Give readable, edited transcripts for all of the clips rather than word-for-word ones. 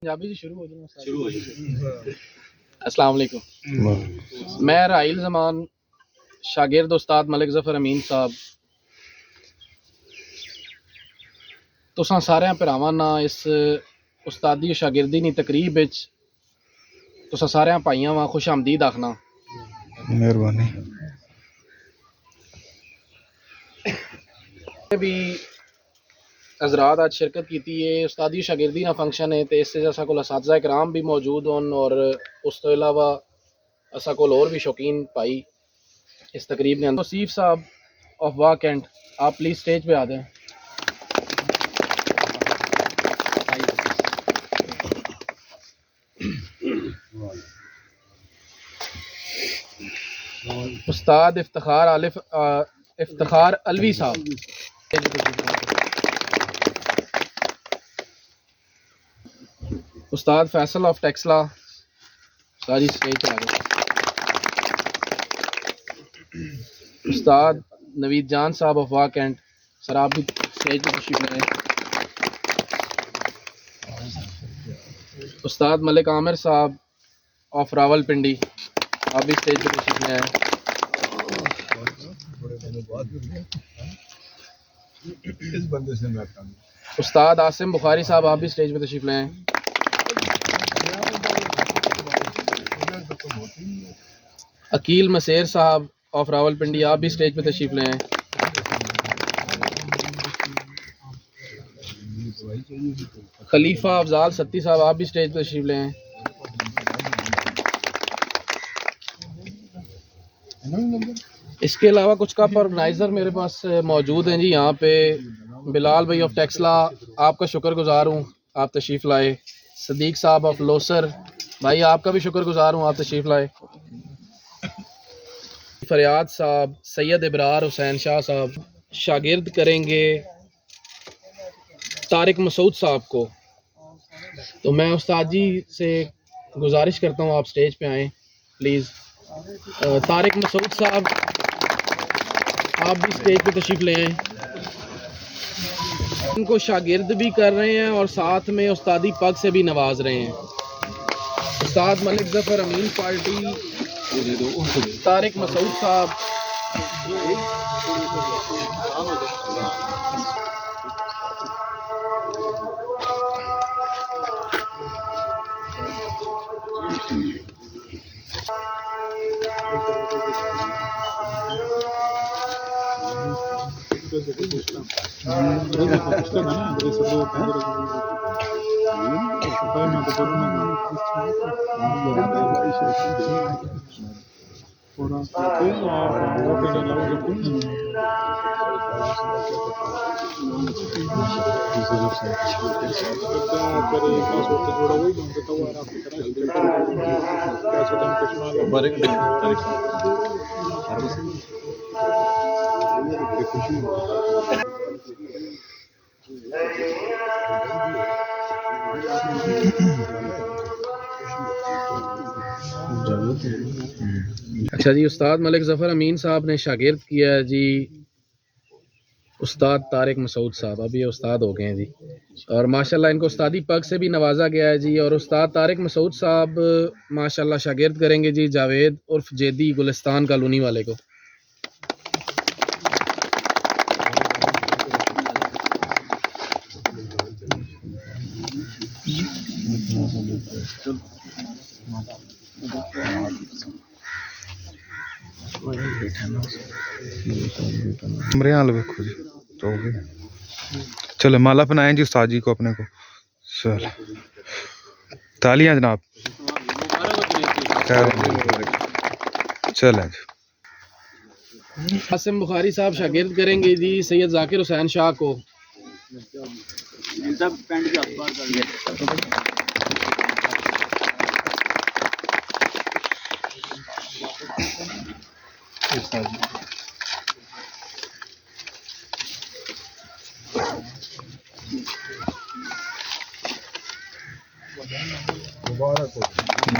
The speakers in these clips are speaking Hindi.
पंजाबी से शुरू हो जाए। अस्सलाम वालेकुम। मैं राहिल ज़मान शागिर्द उस्ताद मलिक ज़फ़र अमीन साहब तुसां सारियां भरावां ना इस उस्तादी शागिर्दी दी तकरीब विच तुसां सारियां भाइयां वा खुश आमदीद आखना। मेहरबानी। भी हज़रात आज शिरकत की है। उस्तादी शागिर्दी ना फंक्शन है तो इस असा कोल असातिज़ा इकराम भी मौजूद होन और उस तो इलावा असा कोल और भी शौकीन भाई इस तकरीब ने। तौसीफ साहब ऑफ वाह कैंट, आप प्लीज़ स्टेज पे आ जाएं। उस्ताद इफ्तिखार अलवी साहब, उस्ताद फैसल ऑफ टेक्सला सारी स्टेज पे आ गए। उस्ताद नवीद जान साहब ऑफ वाह कैंट, सर आप भी स्टेज पे तशरीफ लाएं। उस्ताद मलिक आमिर साहब ऑफ रावलपिंडी, आप भी स्टेज पे तशरीफ लाएं। इस बंदे से मैं उस्ताद आसिम बुखारी साहब, आप भी स्टेज पे तशरीफ लाएं। अकील मसेर साहब ऑफ रावलपिंडी, आप भी स्टेज पे तशरीफ लाएं। खलीफा अफजाल सत्ती साहब, आप भी स्टेज पे तशरीफ लाएं। इसके अलावा कुछ कप ऑर्गेनाइज़र मेरे पास मौजूद हैं जी। यहाँ पे बिलाल भाई ऑफ टेक्सला, आपका शुक्रगुजार हूँ, आप तशरीफ़ लाए। सदीक साहब ऑफ लोसर भाई, आपका भी शुक्रगुजार हूँ, आप तशरीफ़ लाए। फरियाद साहब, सैयद इब्रार हुसैन शाह साहब शागिर्द करेंगे तारिक मसूद साहब को। तो मैं उस्ताद जी से गुजारिश करता हूँ आप स्टेज पे आएँ प्लीज़। तारिक मसूद साहब, आप भी स्टेज पे तशरीफ़ ले आएँ। उनको शागिर्द भी कर रहे हैं और साथ में उस्तादी पग से भी नवाज रहे हैं। उस्ताद मलिक ज़फ़र अमीन पार्टी, तारिक मसूद साहब, अच्छा जी। उस्ताद मलिक ज़फ़र अमीन साहब ने शागिर्द किया है जी उस्ताद तारिक मसूद साहब, अभी ये उस्ताद हो गए हैं जी और माशाल्लाह इनको उस्तादी पग से भी नवाजा गया है जी। और उस्ताद तारिक मसूद साहब माशाल्लाह शागिर्द करेंगे जी जावेद उर्फ जेदी गुलिस्तान कॉलोनी वाले को। कमरे हाल देखो जी तो चलो माला पहनाएं जी उस्ताद जी को अपने को। चल तालियां जनाब। चलें जी। आसिम बुखारी साहब शागिर्द करेंगे जी सैयद जाकिर हुसैन शाह को।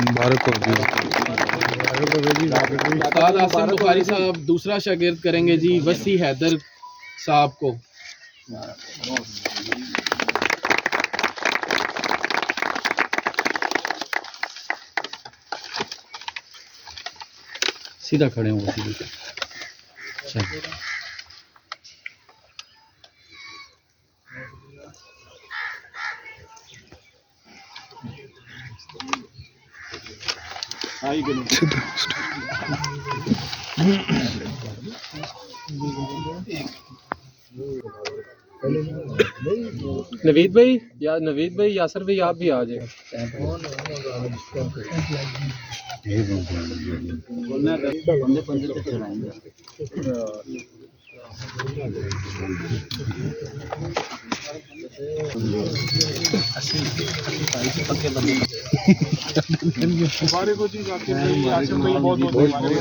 मुबारक हो जी। उस्ताद आसिम बुखारी साहब दूसरा शागिर्द करेंगे जी वसी हैदर साहब को। सीधा खड़े हो सीधे। चल सीधा नवीद भाई या नवीद भाई यासर भाई आप भी आ जाए। मुबारक हो जी, जाकिर भाई, यासिर भाई, बहुत बहुत मुबारक।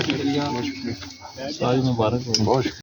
मुबारक हो।